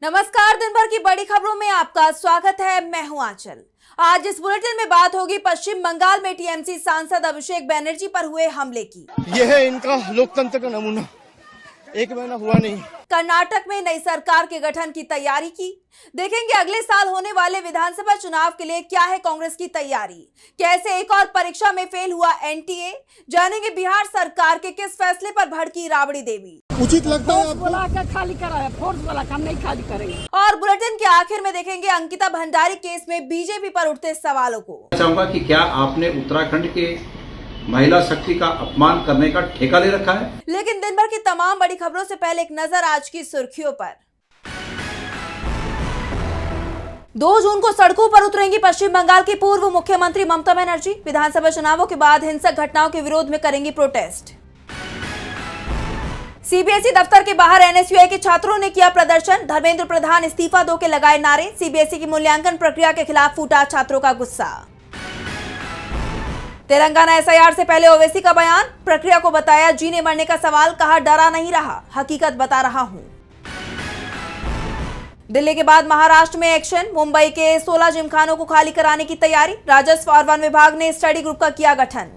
नमस्कार, दिन भर की बड़ी खबरों में आपका स्वागत है। मैं हूं आंचल। आज इस बुलेटिन में बात होगी पश्चिम बंगाल में टीएमसी सांसद अभिषेक बनर्जी पर हुए हमले की। यह है इनका लोकतंत्र का नमूना। एक महीना हुआ नहीं। कर्नाटक में नई सरकार के गठन की तैयारी की। देखेंगे अगले साल होने वाले विधानसभा चुनाव के लिए क्या है कांग्रेस की तैयारी। कैसे एक और परीक्षा में फेल हुआ एनटीए। जानेंगे बिहार सरकार के किस फैसले पर भड़की राबड़ी देवी। उचित लगता है आपको? बोला के खाली करा है, फोर्स वाला काम नहीं खाली करेंगे। और बुलेटिन के आखिर में देखेंगे अंकिता भंडारी केस में बीजेपी पर उठते सवालों को। चाहूंगा कि क्या आपने उत्तराखंड के महिला शक्ति का अपमान करने का ठेका ले रखा है? लेकिन दिन भर की तमाम बड़ी खबरों से पहले एक नजर आज की सुर्खियों पर। 2 जून को सड़कों पर उतरेंगी पश्चिम बंगाल की पूर्व मुख्यमंत्री ममता बनर्जी। विधानसभा चुनावों के बाद हिंसक घटनाओं के विरोध में करेंगी प्रोटेस्ट। सीबीएसई दफ्तर के बाहर एनएसयूआई के छात्रों ने किया प्रदर्शन। धर्मेंद्र प्रधान इस्तीफा दो के लगाए नारे। सीबीएसई की मूल्यांकन प्रक्रिया के खिलाफ फूटा छात्रों का गुस्सा। तेलंगाना एसआईआर से पहले ओवैसी का बयान। प्रक्रिया को बताया जीने मरने का सवाल, कहा डरा नहीं रहा, हकीकत बता रहा हूं। दिल्ली के बाद महाराष्ट्र में एक्शन। मुंबई के 16 जिमखानों को खाली कराने की तैयारी। राजस्व और वन विभाग ने स्टडी ग्रुप का किया गठन।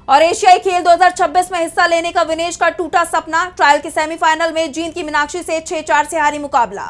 और एशियाई खेल 2026 में हिस्सा लेने का विनेश का टूटा सपना। ट्रायल के सेमीफाइनल में जींद की मीनाक्षी से 6-4 से हारी मुकाबला।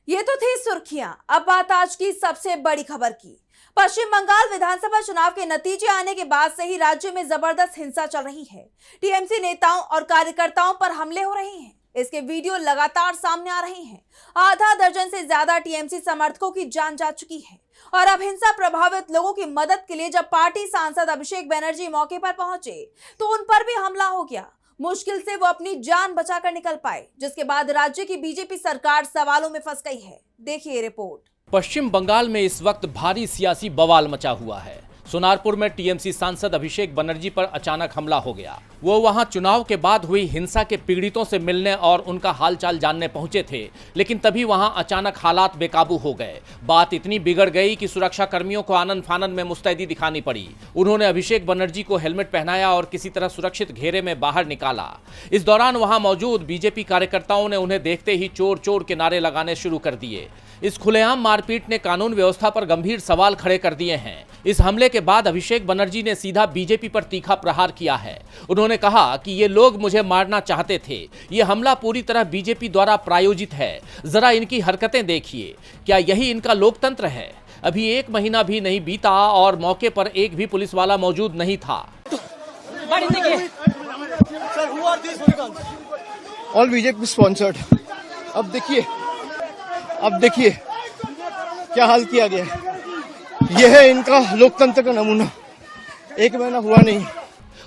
ये तो थी सुर्खियां। अब बात आज की सबसे बड़ी खबर की। पश्चिम बंगाल विधानसभा चुनाव के नतीजे आने के बाद से ही राज्य में जबरदस्त हिंसा चल रही है। टीएमसी नेताओं और कार्यकर्ताओं पर हमले हो रहे हैं। इसके वीडियो लगातार सामने आ रहे हैं। आधा दर्जन से ज्यादा टीएमसी समर्थकों की जान जा चुकी है। और अब हिंसा प्रभावित लोगों की मदद के लिए जब पार्टी सांसद अभिषेक बनर्जी मौके पर पहुंचे तो उन पर भी हमला हो गया। मुश्किल से वो अपनी जान बचाकर निकल पाए, जिसके बाद राज्य की बीजेपी सरकार सवालों में फंस गई है। देखिए रिपोर्ट। पश्चिम बंगाल में इस वक्त भारी सियासी बवाल मचा हुआ है। सोनारपुर में टीएमसी सांसद अभिषेक बनर्जी पर अचानक हमला हो गया। वो वहां चुनाव के बाद हुई हिंसा के पीड़ितों से मिलने और उनका हालचाल जानने पहुंचे थे, लेकिन तभी वहां अचानक हालात बेकाबू हो गए। बात इतनी बिगड़ गई कि सुरक्षा कर्मियों को आनन फानन में मुस्तैदी दिखानी पड़ी। उन्होंने अभिषेक बनर्जी को हेलमेट पहनाया और किसी तरह सुरक्षित घेरे में बाहर निकाला। इस दौरान वहां मौजूद बीजेपी कार्यकर्ताओं ने उन्हें देखते ही चोर चोर के नारे लगाने शुरू कर दिए। इस खुलेआम मारपीट ने कानून व्यवस्था पर गंभीर सवाल खड़े कर दिए हैं। इस हमले के बाद अभिषेक बनर्जी ने सीधा बीजेपी पर तीखा प्रहार किया है। उन्होंने कहा कि ये लोग मुझे मारना चाहते थे। ये हमला पूरी तरह बीजेपी द्वारा प्रायोजित है। जरा इनकी हरकतें देखिए। क्या यही इनका लोकतंत्र है? अभी 1 महीना भी नहीं बीता और मौके पर एक भी पुलिस वाला मौजूद नहीं था। All BJP sponsored. अब देखिए क्या हाल किया गया है। यह है इनका लोकतंत्र का नमूना। 1 महीना हुआ नहीं।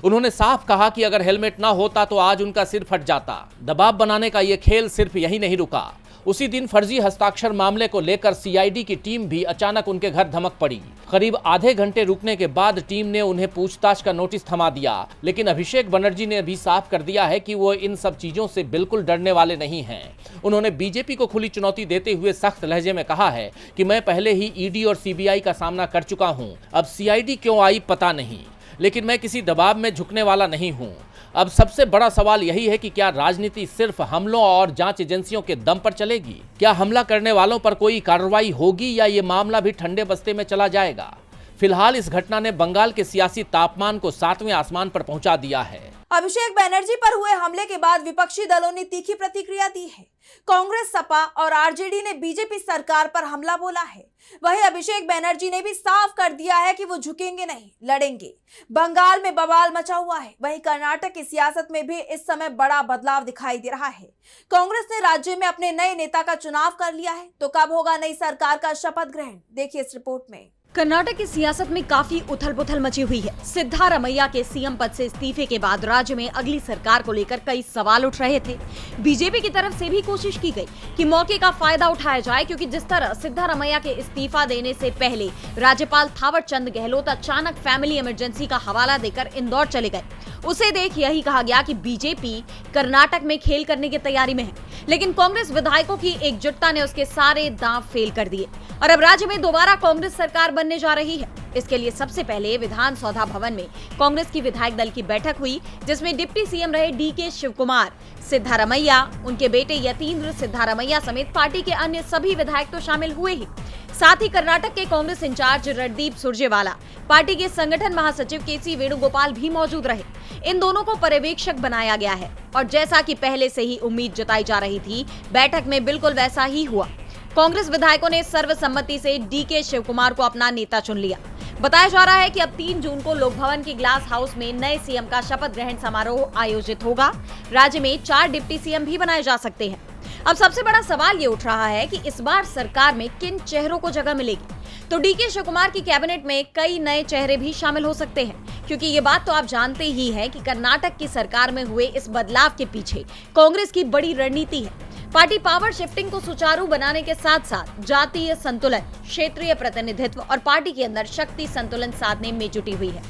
उन्होंने साफ कहा कि अगर हेलमेट ना होता तो आज उनका सिर फट जाता। दबाव बनाने का ये खेल सिर्फ यही नहीं रुका। उसी दिन फर्जी हस्ताक्षर मामले को लेकर सीआईडी की टीम भी अचानक उनके घर धमक पड़ी। करीब आधे घंटे रुकने के बाद टीम ने उन्हें पूछताछ का नोटिस थमा दिया। लेकिन अभिषेक बनर्जी ने भी साफ कर दिया है कि वो इन सब चीजों से बिल्कुल डरने वाले नहीं हैं। उन्होंने बीजेपी को खुली चुनौती देते हुए सख्त लहजे में कहा है कि मैं पहले ही ईडी और सीबीआई का सामना कर चुका हूं। अब सीआईडी क्यों आई पता नहीं, लेकिन मैं किसी दबाव में झुकने वाला नहीं हूं। अब सबसे बड़ा सवाल यही है कि क्या राजनीति सिर्फ हमलों और जांच एजेंसियों के दम पर चलेगी? क्या हमला करने वालों पर कोई कार्रवाई होगी या ये मामला भी ठंडे बस्ते में चला जाएगा? फिलहाल इस घटना ने बंगाल के सियासी तापमान को 7वें आसमान पर पहुंचा दिया है। अभिषेक बनर्जी पर हुए हमले के बाद विपक्षी दलों ने तीखी प्रतिक्रिया दी है। कांग्रेस, सपा और आरजेडी ने बीजेपी सरकार पर हमला बोला है। वहीं अभिषेक बनर्जी ने भी साफ कर दिया है कि वो झुकेंगे नहीं, लड़ेंगे। बंगाल में बवाल मचा हुआ है। वहीं कर्नाटक की सियासत में भी इस समय बड़ा बदलाव दिखाई दे रहा है। कांग्रेस ने राज्य में अपने नए नेता का चुनाव कर लिया है, तो कब होगा नई सरकार का शपथ ग्रहण? देखिए इस रिपोर्ट में। कर्नाटक की सियासत में काफी उथल पुथल मची हुई है। सिद्धारमैया के सीएम पद से इस्तीफे के बाद राज्य में अगली सरकार को लेकर कई सवाल उठ रहे थे। बीजेपी की तरफ से भी कोशिश की गई कि मौके का फायदा उठाया जाए, क्योंकि जिस तरह सिद्धारमैया के इस्तीफा देने से पहले राज्यपाल थावर चंद गहलोत अचानक फैमिली इमरजेंसी का हवाला देकर इंदौर चले गए, उसे देख यही कहा गया कि बीजेपी कर्नाटक में खेल करने की तैयारी में है। लेकिन कांग्रेस विधायकों की एकजुटता ने उसके सारे दांव फेल कर दिए और अब राज्य में दोबारा कांग्रेस सरकार बनने जा रही है। इसके लिए सबसे पहले विधान सौधा भवन में कांग्रेस की विधायक दल की बैठक हुई, जिसमें डिप्टी सीएम रहे डीके शिवकुमार, सिद्धारमैया, उनके बेटे यतीन्द्र सिद्धारमैया समेत पार्टी के अन्य सभी विधायक तो शामिल हुए ही। साथ ही कर्नाटक के कांग्रेस इंचार्ज रणदीप सुरजेवाला, पार्टी के संगठन महासचिव केसी वेणुगोपाल भी मौजूद रहे। इन दोनों को पर्यवेक्षक बनाया गया है और जैसा कि पहले से ही उम्मीद जताई जा रही थी, बैठक में बिल्कुल वैसा ही हुआ। कांग्रेस विधायकों ने सर्वसम्मति से डीके शिवकुमार को अपना नेता चुन लिया। बताया जा रहा है कि अब 3 जून को लोक भवन के ग्लास हाउस में नए सीएम का शपथ ग्रहण समारोह आयोजित होगा। राज्य में 4 डिप्टी सीएम भी बनाए जा सकते हैं। अब सबसे बड़ा सवाल ये उठ रहा है कि इस बार सरकार में किन चेहरों को जगह मिलेगी। तो डीके शिवकुमार की कैबिनेट में कई नए चेहरे भी शामिल हो सकते हैं, क्योंकि ये बात तो आप जानते ही हैं कि कर्नाटक की सरकार में हुए इस बदलाव के पीछे कांग्रेस की बड़ी रणनीति है। पार्टी पावर शिफ्टिंग को सुचारू बनाने के साथ साथ जातीय संतुलन, क्षेत्रीय प्रतिनिधित्व और पार्टी के अंदर शक्ति संतुलन साधने में जुटी हुई है।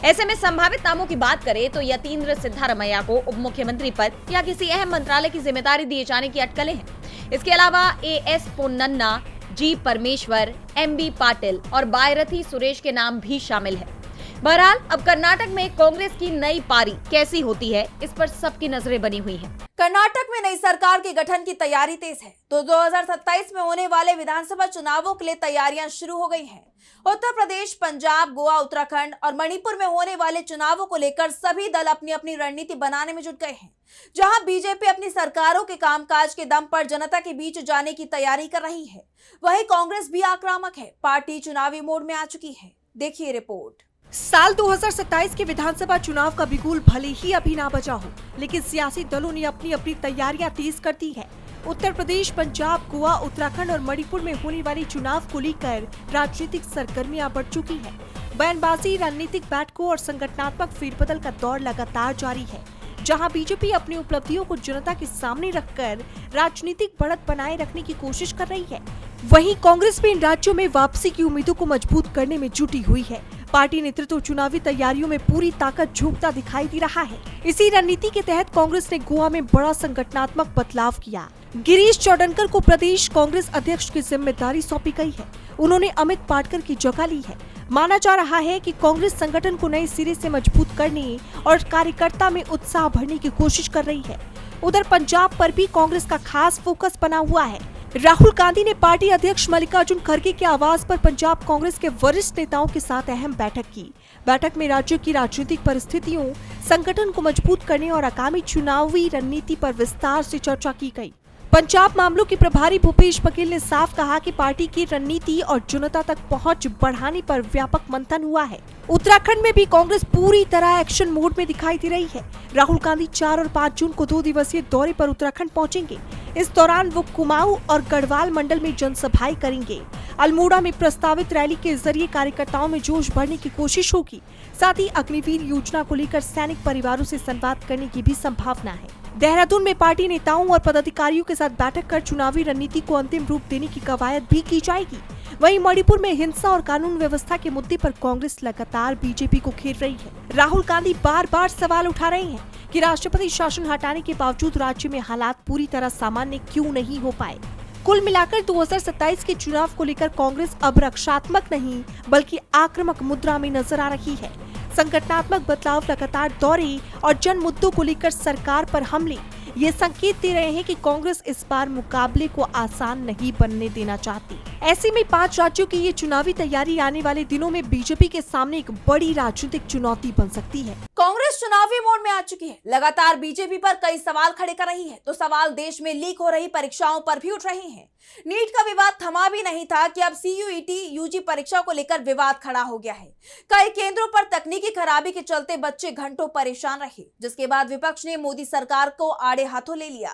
ऐसे में संभावित नामों की बात करें तो यतीन्द्र सिद्धारमैया को उप मुख्यमंत्री पद या किसी अहम मंत्रालय की जिम्मेदारी दिए जाने की अटकलें हैं। इसके अलावा एएस पोन्नन्ना, जी परमेश्वर, एमबी पाटिल और बायरथी सुरेश के नाम भी शामिल है। बहरहाल अब कर्नाटक में कांग्रेस की नई पारी कैसी होती है, इस पर सबकी नजरें बनी हुई हैं। कर्नाटक में नई सरकार के गठन की तैयारी तेज है, तो 2027 में होने वाले विधानसभा चुनावों के लिए तैयारियां शुरू हो गई हैं। उत्तर प्रदेश, पंजाब, गोवा, उत्तराखंड और मणिपुर में होने वाले चुनावों को लेकर सभी दल अपनी अपनी रणनीति बनाने में जुट गए हैं। जहां बीजेपी अपनी सरकारों के कामकाज के दम पर जनता के बीच जाने की तैयारी कर रही है, वहीं कांग्रेस भी आक्रामक है। पार्टी चुनावी मोड में आ चुकी है। देखिए रिपोर्ट। साल 2027 के विधानसभा चुनाव का बिगुल भले ही अभी ना बजा हो, लेकिन सियासी दलों ने अपनी अपनी तैयारियां तेज कर दी है। उत्तर प्रदेश, पंजाब, गोवा, उत्तराखंड और मणिपुर में होने वाली चुनाव को लेकर राजनीतिक सरगर्मियां बढ़ चुकी हैं। बयानबाजी, रणनीतिक बैठकों और संगठनात्मक फेरबदल का दौर लगातार जारी है। जहां बीजेपी अपनी उपलब्धियों को जनता के सामने रखकर राजनीतिक बढ़त बनाए रखने की कोशिश कर रही है, वहीं कांग्रेस भी इन राज्यों में वापसी की उम्मीदों को मजबूत करने में जुटी हुई है। पार्टी नेतृत्व चुनावी तैयारियों में पूरी ताकत झोंकता दिखाई दे रहा है। इसी रणनीति के तहत कांग्रेस ने गोवा में बड़ा संगठनात्मक बदलाव किया। गिरीश चौडनकर को प्रदेश कांग्रेस अध्यक्ष की जिम्मेदारी सौंपी गई है। उन्होंने अमित पाटकर की जगह ली है। माना जा रहा है कि कांग्रेस संगठन को नए सिरे से मजबूत करने और कार्यकर्ता में उत्साह भरने की कोशिश कर रही है। उधर पंजाब पर भी कांग्रेस का खास फोकस बना हुआ है। राहुल गांधी ने पार्टी अध्यक्ष मल्लिकार्जुन खड़गे के आवास पर पंजाब कांग्रेस के वरिष्ठ नेताओं के साथ अहम बैठक की। बैठक में राज्य की राजनीतिक परिस्थितियों, संगठन को मजबूत करने और आगामी चुनावी रणनीति पर विस्तार से चर्चा की गई। पंजाब मामलों के प्रभारी भूपेश बघेल ने साफ कहा कि पार्टी की रणनीति और जनता तक पहुंच बढ़ाने पर व्यापक मंथन हुआ है। उत्तराखंड में भी कांग्रेस पूरी तरह एक्शन मोड में दिखाई दे रही है। राहुल गांधी 4 और 5 जून को 2 दिवसीय दौरे पर उत्तराखंड पहुंचेंगे। इस दौरान वो कुमाऊं और गढ़वाल मंडल में जनसभाएं करेंगे। अल्मोड़ा में प्रस्तावित रैली के जरिए कार्यकर्ताओं में जोश भरने की कोशिश होगी। साथ ही अग्निवीर योजना को लेकर सैनिक परिवारों से संवाद करने की भी संभावना है। देहरादून में पार्टी नेताओं और पदाधिकारियों के साथ बैठक कर चुनावी रणनीति को अंतिम रूप देने की कवायद भी की जाएगी। वहीं मणिपुर में हिंसा और कानून व्यवस्था के मुद्दे पर कांग्रेस लगातार बीजेपी को घेर रही है। राहुल गांधी बार बार सवाल उठा रहे हैं कि राष्ट्रपति शासन हटाने के बावजूद राज्य में हालात पूरी तरह सामान्य क्यों नहीं हो पाए। कुल मिलाकर 2027 के चुनाव को लेकर कांग्रेस अब रक्षात्मक नहीं बल्कि आक्रामक मुद्रा में नजर आ रही है। संगठनात्मक बदलाव, लगातार दौरे और जन मुद्दों को लेकर सरकार पर हमले ये संकेत दे रहे हैं कि कांग्रेस इस बार मुकाबले को आसान नहीं बनने देना चाहती। ऐसे में 5 राज्यों की ये चुनावी तैयारी आने वाले दिनों में बीजेपी के सामने एक बड़ी राजनीतिक चुनौती बन सकती है। कांग्रेस चुनावी मोड में आ चुकी है। लगातार बीजेपी पर कई सवाल खड़े कर रही है, तो सवाल देश में लीक हो रही परीक्षाओं पर भी उठ रहे हैं। नीट का विवाद थमा भी नहीं था कि अब सीयूईटी यूजी परीक्षा को लेकर विवाद खड़ा हो गया है। कई केंद्रों पर तकनीकी खराबी के चलते बच्चे घंटों परेशान रहे, जिसके बाद विपक्ष ने मोदी सरकार को आड़े हाथों ले लिया।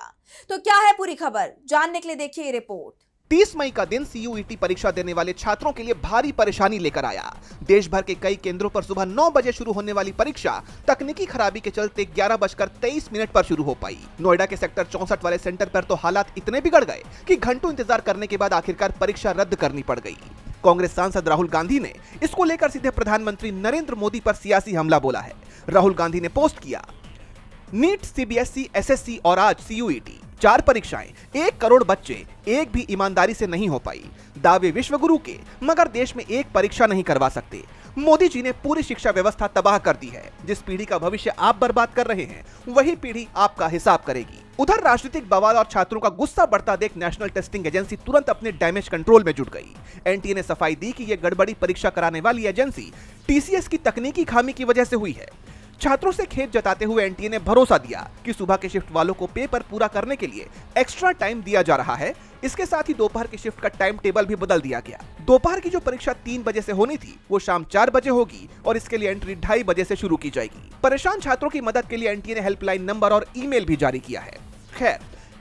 तो क्या है पूरी खबर, जानने के लिए देखिए रिपोर्ट। 30 मई का दिन सीयूईटी परीक्षा देने वाले छात्रों के लिए भारी परेशानी लेकर आया। देश भर के कई केंद्रों पर सुबह 9 बजे शुरू होने वाली परीक्षा तकनीकी खराबी के चलते 11:23 पर शुरू हो पाई। नोएडा के सेक्टर 64 वाले सेंटर पर तो हालात इतने बिगड़ गए कि घंटों इंतजार करने के बाद आखिरकार परीक्षा रद्द करनी पड़ गई। कांग्रेस सांसद राहुल गांधी ने इसको लेकर सीधे प्रधानमंत्री नरेंद्र मोदी पर सियासी हमला बोला है। राहुल गांधी ने पोस्ट किया, नीट, सीबीएसई, एसएससी और आज सीयूईटी 4 परीक्षाएं, 1 करोड़ बच्चे, एक भी ईमानदारी से नहीं हो पाई। दावे विश्वगुरु के, मगर देश में एक परीक्षा नहीं करवा सकते। मोदी जी ने पूरी शिक्षा व्यवस्था तबाह कर दी है। जिस पीढ़ी का भविष्य आप बर्बाद कर रहे हैं, वही पीढ़ी आपका हिसाब करेगी। उधर राजनीतिक बवाल और छात्रों का गुस्सा बढ़ता देख नेशनल टेस्टिंग एजेंसी तुरंत अपने डैमेज कंट्रोल में जुट गई। एनटीए ने सफाई दी कि यह गड़बड़ी परीक्षा कराने वाली एजेंसी टीसीएस की तकनीकी खामी की वजह से हुई है। छात्रों से खेद जताते हुए एनटीए ने भरोसा दिया कि सुबह के शिफ्ट वालों को पेपर पूरा करने के लिए एक्स्ट्रा टाइम दिया जा रहा है। इसके साथ ही दोपहर की शिफ्ट का टाइम टेबल भी बदल दिया गया। दोपहर की जो परीक्षा 3 बजे से होनी थी, वो शाम 4 बजे होगी और इसके लिए एंट्री 2:30 बजे से शुरू की जाएगी। परेशान छात्रों की मदद के लिए एनटीए ने हेल्पलाइन नंबर और ईमेल भी जारी किया है। खैर,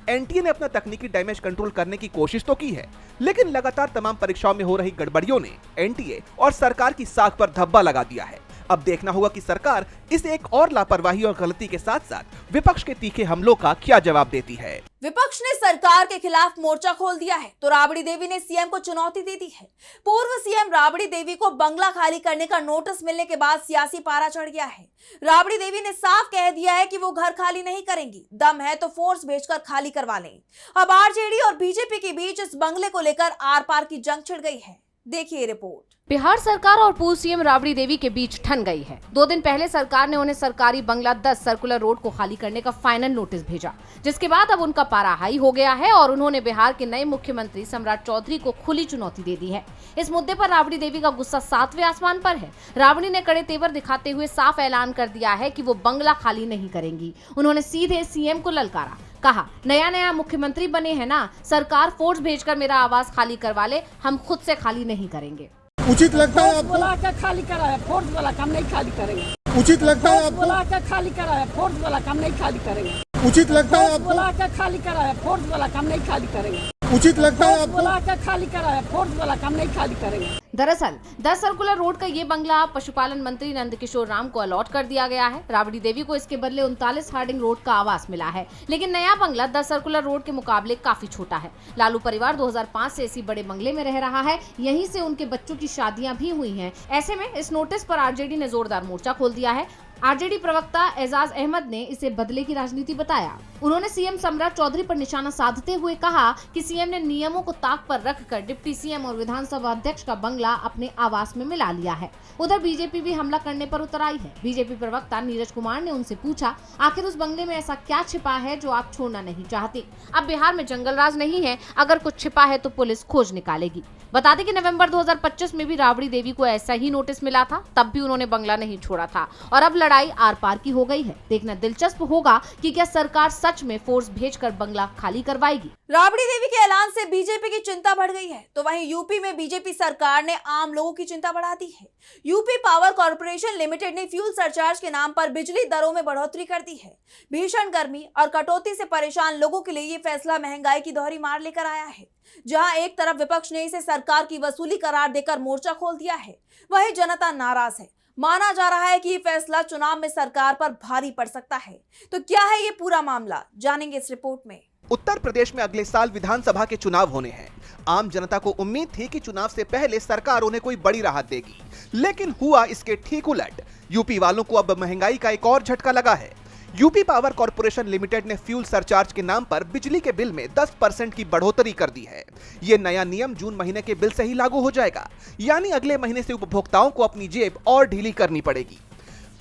एनटीए ने अपना तकनीकी डैमेज कंट्रोल करने की कोशिश तो की है, लेकिन लगातार तमाम परीक्षाओं में हो रही गड़बड़ियों ने एनटीए और सरकार की साख पर धब्बा लगा दिया है। अब देखना होगा कि सरकार इस एक और लापरवाही और गलती के साथ साथ विपक्ष के तीखे हमलों का क्या जवाब देती है। विपक्ष ने सरकार के खिलाफ मोर्चा खोल दिया है तो राबड़ी देवी ने सीएम को चुनौती दे दी है। पूर्व सीएम राबड़ी देवी को बंगला खाली करने का नोटिस मिलने के बाद सियासी पारा चढ़ गया है। राबड़ी देवी ने साफ कह दिया है कि वो घर खाली नहीं करेंगी, दम है तो फोर्स भेजकर खाली करवा लें। अब आरजेडी और बीजेपी के बीच इस बंगले को लेकर आर पार की जंग छिड़ गई है। देखिए रिपोर्ट। बिहार सरकार और पूर्व सीएम राबड़ी देवी के बीच ठन गई है। 2 दिन पहले सरकार ने उन्हें सरकारी बंगला 10 सर्कुलर रोड को खाली करने का फाइनल नोटिस भेजा, जिसके बाद अब उनका पारा हाई हो गया है और उन्होंने बिहार के नए मुख्यमंत्री सम्राट चौधरी को खुली चुनौती दे दी है। इस मुद्दे पर राबड़ी देवी का गुस्सा 7वें आसमान पर है। राबड़ी ने कड़े तेवर दिखाते हुए साफ ऐलान कर दिया है कि वो बंगला खाली नहीं करेंगी। उन्होंने सीधे सीएम को ललकारा, कहा नया मुख्यमंत्री बने हैं ना, सरकार फोर्स भेजकर मेरा आवास खाली करवा ले, हम खुद से खाली नहीं करेंगे। उचित लगता है आपको? बुला के खाली करा है, फोर्स वाला काम नहीं खाली करेंगे। उचित लगता है आपको? बुला के खाली करा है, फोर्स वाला काम नहीं खाली करेंगे। उचित लगता है आपको? बुला के खाली करा है, फोर्स वाला काम नहीं खाली करेंगे। उचित लगता है आपको? बुला के खाली करा है, फोर्स वाला काम नहीं खाली करेंगे। दरअसल 10 सर्कुलर रोड का ये बंगला पशुपालन मंत्री नंदकिशोर राम को अलॉट कर दिया गया है। राबड़ी देवी को इसके बदले 39 हार्डिंग रोड का आवास मिला है, लेकिन नया बंगला 10 सर्कुलर रोड के मुकाबले काफी छोटा है। लालू परिवार 2005 से इसी बड़े बंगले में रह रहा है, यहीं से उनके बच्चों की शादियां भी हुई हैं। ऐसे में इस नोटिस पर आरजेडी ने जोरदार मोर्चा खोल दिया है। आरजेडी प्रवक्ता एजाज अहमद ने इसे बदले की राजनीति बताया। उन्होंने सीएम सम्राट चौधरी पर निशाना साधते हुए कहा कि सीएम ने नियमों को ताक पर रखकर डिप्टी सीएम और विधानसभा अध्यक्ष का बंगला अपने आवास में मिला लिया है। उधर बीजेपी भी हमला करने पर उतर आई है। बीजेपी प्रवक्ता नीरज कुमार ने उनसे पूछा, आखिर उस बंगले में ऐसा क्या छिपा है जो आप छोड़ना नहीं चाहते? अब बिहार में जंगल राज नहीं है, अगर कुछ छिपा है तो पुलिस खोज निकालेगी। बता दें कि नवंबर 2025 में भी राबड़ी देवी को ऐसा ही नोटिस मिला था, तब भी उन्होंने बंगला नहीं छोड़ा था और अब लड़ाई आर पार की हो गई है। देखना दिलचस्प होगा कि क्या सरकार सच में फोर्स भेजकर बंगला खाली करवाएगी। राबड़ी देवी के ऐलान से बीजेपी की चिंता बढ़ गई है तो वहीं यूपी में बीजेपी सरकार ने आम लोगों की चिंता बढ़ा दी है। यूपी पावर कॉर्पोरेशन लिमिटेड ने फ्यूल सरचार्ज के नाम पर बिजली दरों में बढ़ोतरी कर दी है। भीषण गर्मी और कटौती से परेशान लोगों के लिए ये फैसला महंगाई की दोहरी मार लेकर आया है। जहां एक तरफ विपक्ष ने इसे सरकार की वसूली करार देकर मोर्चा खोल दिया है, वहीं जनता नाराज है। माना जा रहा है कि ये फैसला चुनाव में सरकार पर भारी पड़ सकता है। तो क्या है ये पूरा मामला, जानेंगे इस रिपोर्ट में। उत्तर प्रदेश में अगले साल विधानसभा के चुनाव होने हैं। आम जनता को उम्मीद थी कि चुनाव से पहले सरकार उन्हें कोई बड़ी राहत देगी, लेकिन हुआ इसके ठीक उलट। यूपी वालों को अब महंगाई का एक और झटका लगा है। यूपी पावर कॉर्पोरेशन लिमिटेड ने फ्यूल सरचार्ज के नाम पर बिजली के बिल में 10% की बढ़ोतरी कर दी है। ये नया नियम जून महीने के बिल से ही लागू हो जाएगा, यानी अगले महीने से उपभोक्ताओं को अपनी जेब और ढीली करनी पड़ेगी।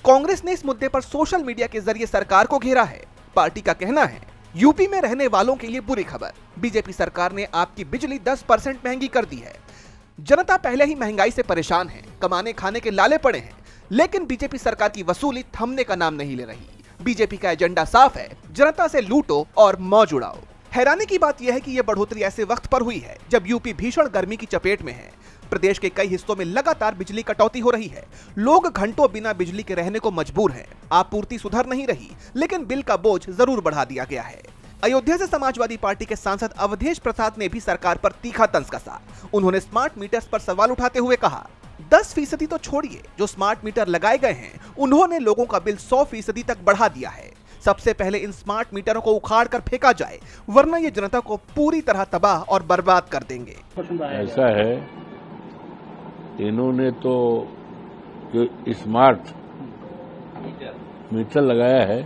कांग्रेस ने इस मुद्दे पर सोशल मीडिया के जरिए सरकार को घेरा है। पार्टी का कहना है, यूपी में रहने वालों के लिए बुरी खबर, बीजेपी सरकार ने आपकी बिजली 10% महंगी कर दी है। जनता पहले ही महंगाई से परेशान है, कमाने खाने के लाले पड़े हैं, लेकिन बीजेपी सरकार की वसूली थमने का नाम नहीं ले रही। बीजेपी का एजेंडा साफ है, जनता से लूटो और मौज उड़ाओ। हैरानी की बात यह है कि यह बढ़ोतरी ऐसे वक्त पर हुई है जब यूपी भीषण गर्मी की चपेट में है। प्रदेश के कई हिस्सों में लगातार बिजली कटौती हो रही है। लोग घंटों बिना बिजली के रहने को मजबूर हैं। आपूर्ति सुधर नहीं रही, लेकिन बिल का बोझ जरूर बढ़ा दिया गया है। अयोध्या से समाजवादी पार्टी के सांसद अवधेश प्रसाद ने भी सरकार पर तीखा तंज कसा। उन्होंने स्मार्ट मीटर्स पर सवाल उठाते हुए कहा, 10% तो छोड़िए, जो स्मार्ट मीटर लगाए गए हैं उन्होंने लोगों का बिल 100% तक बढ़ा दिया है। सबसे पहले इन स्मार्ट मीटरों को उखाड़ कर फेंका जाए, वरना ये जनता को पूरी तरह तबाह और बर्बाद कर देंगे। ऐसा है, इन्होंने तो जो स्मार्ट मीटर लगाया है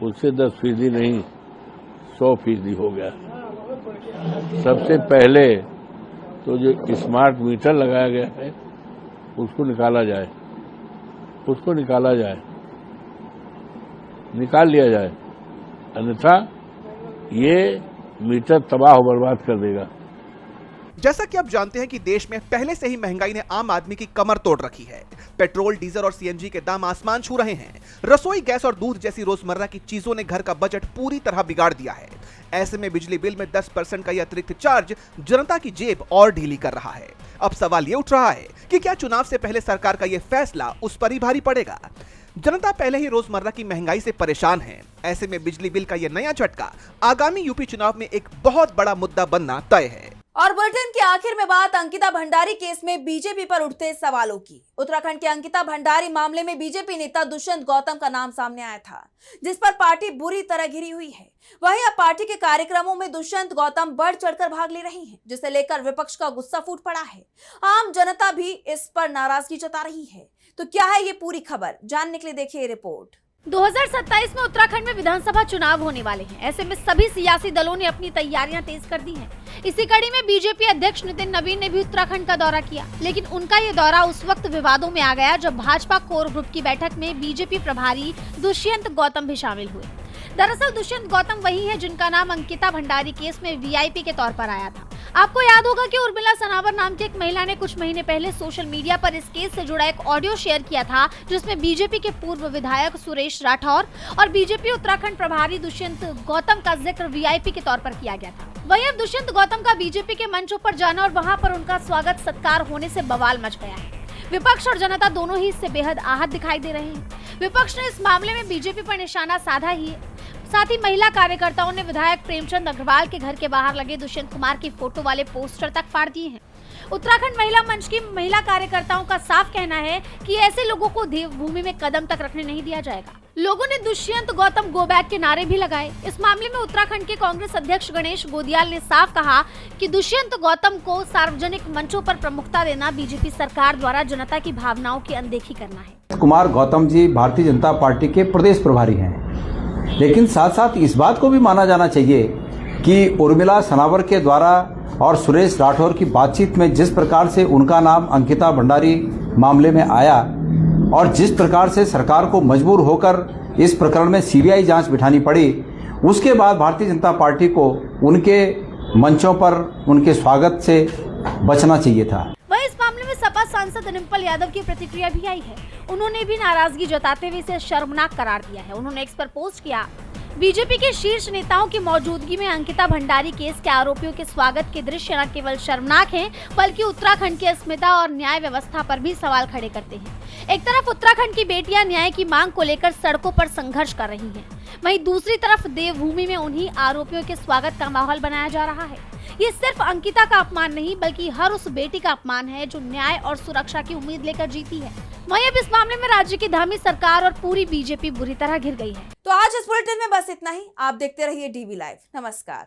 उससे 10% नहीं 100% हो गया। सबसे पहले तो जो स्मार्ट मीटर लगाया गया है उसको निकाला जाए, उसको निकाला जाए, निकाल लिया जाए, अन्यथा ये मीटर तबाह बर्बाद कर देगा। जैसा कि आप जानते हैं कि देश में पहले से ही महंगाई ने आम आदमी की कमर तोड़ रखी है। पेट्रोल, डीजल और सीएनजी के दाम आसमान छू रहे हैं। रसोई गैस और दूध जैसी रोजमर्रा की चीजों ने घर का बजट पूरी तरह बिगाड़ दिया है। ऐसे में बिजली बिल में 10% का यह अतिरिक्त चार्ज जनता की जेब और ढीली कर रहा है। अब सवाल ये उठ रहा है कि क्या चुनाव से पहले सरकार का यह फैसला उस पर ही भारी पड़ेगा? जनता पहले ही रोजमर्रा की महंगाई से परेशान है। ऐसे में बिजली बिल का यह नया झटका आगामी यूपी चुनाव में एक बहुत बड़ा मुद्दा बनना तय है। और बुलेटिन के आखिर में बात अंकिता भंडारी केस में बीजेपी पर उठते सवालों की। उत्तराखंड के अंकिता भंडारी मामले में बीजेपी नेता दुष्यंत गौतम का नाम सामने आया था, जिस पर पार्टी बुरी तरह घिरी हुई है। वहीं अब पार्टी के कार्यक्रमों में दुष्यंत गौतम बढ़ चढ़कर भाग ले रही हैं, जिसे लेकर विपक्ष का गुस्सा फूट पड़ा है। आम जनता भी इस पर नाराजगी जता रही है। तो क्या है ये पूरी खबर, जानने के लिए देखिए ये रिपोर्ट। 2027 में उत्तराखंड में विधानसभा चुनाव होने वाले हैं। ऐसे में सभी सियासी दलों ने अपनी तैयारियां तेज कर दी हैं। इसी कड़ी में बीजेपी अध्यक्ष नितिन नवीन ने भी उत्तराखंड का दौरा किया, लेकिन उनका ये दौरा उस वक्त विवादों में आ गया जब भाजपा कोर ग्रुप की बैठक में बीजेपी प्रभारी दुष्यंत गौतम भी शामिल हुए। दरअसल दुष्यंत गौतम वही है जिनका नाम अंकिता भंडारी केस में वीआईपी के तौर पर आया था। आपको याद होगा कि उर्मिला सनावर नाम की एक महिला ने कुछ महीने पहले सोशल मीडिया पर इस केस से जुड़ा एक ऑडियो शेयर किया था, जिसमें बीजेपी के पूर्व विधायक सुरेश राठौर और बीजेपी उत्तराखंड प्रभारी दुष्यंत गौतम का जिक्र वीआईपी के तौर पर किया गया था। वहीं अब दुष्यंत गौतम का बीजेपी के मंचों पर जाना और वहां पर उनका स्वागत सत्कार होने से बवाल मच गया है। विपक्ष और जनता दोनों ही इससे बेहद आहत दिखाई दे रहे हैं। विपक्ष ने इस मामले में बीजेपी पर निशाना साधा ही है। साथ ही महिला कार्यकर्ताओं ने विधायक प्रेमचंद अग्रवाल के घर के बाहर लगे दुष्यंत कुमार की फोटो वाले पोस्टर तक फाड़ दिए हैं। उत्तराखंड महिला मंच की महिला कार्यकर्ताओं का साफ कहना है कि ऐसे लोगों को देवभूमि में कदम तक रखने नहीं दिया जाएगा। लोगों ने दुष्यंत गौतम गो बैक के नारे भी लगाए। इस मामले में उत्तराखंड के कांग्रेस अध्यक्ष गणेश गोदियाल ने साफ कहा कि दुष्यंत गौतम को सार्वजनिक मंचों पर प्रमुखता देना बीजेपी सरकार द्वारा जनता की भावनाओं की अनदेखी करना है। कुमार गौतम जी भारतीय जनता पार्टी के प्रदेश प्रभारी हैं, लेकिन साथ साथ इस बात को भी माना जाना चाहिए कि उर्मिला सनावर के द्वारा और सुरेश राठौर की बातचीत में जिस प्रकार से उनका नाम अंकिता भंडारी मामले में आया और जिस प्रकार से सरकार को मजबूर होकर इस प्रकरण में सीबीआई जांच बिठानी पड़ी, उसके बाद भारतीय जनता पार्टी को उनके मंचों पर उनके स्वागत से बचना चाहिए था। वहीं इस मामले में सपा सांसद डिम्पल यादव की प्रतिक्रिया भी आई है। उन्होंने भी नाराजगी जताते हुए इसे शर्मनाक करार दिया है। उन्होंने एक्स पर पोस्ट किया, बीजेपी के शीर्ष नेताओं की मौजूदगी में अंकिता भंडारी केस के आरोपियों के स्वागत के दृश्य न केवल शर्मनाक हैं, बल्कि उत्तराखंड की अस्मिता और न्याय व्यवस्था पर भी सवाल खड़े करते हैं। एक तरफ उत्तराखंड की बेटियां न्याय की मांग को लेकर सड़कों पर संघर्ष कर रही हैं, वहीं दूसरी तरफ देवभूमि में उन्हीं आरोपियों के स्वागत का माहौल बनाया जा रहा है। ये सिर्फ अंकिता का अपमान नहीं, बल्कि हर उस बेटी का अपमान है जो न्याय और सुरक्षा की उम्मीद लेकर जीती है। वहीं अब इस मामले में राज्य की धामी सरकार और पूरी बीजेपी बुरी तरह घिर गई है। तो आज इस बुलेटिन में बस इतना ही। आप देखते रहिए डीवी लाइव। नमस्कार।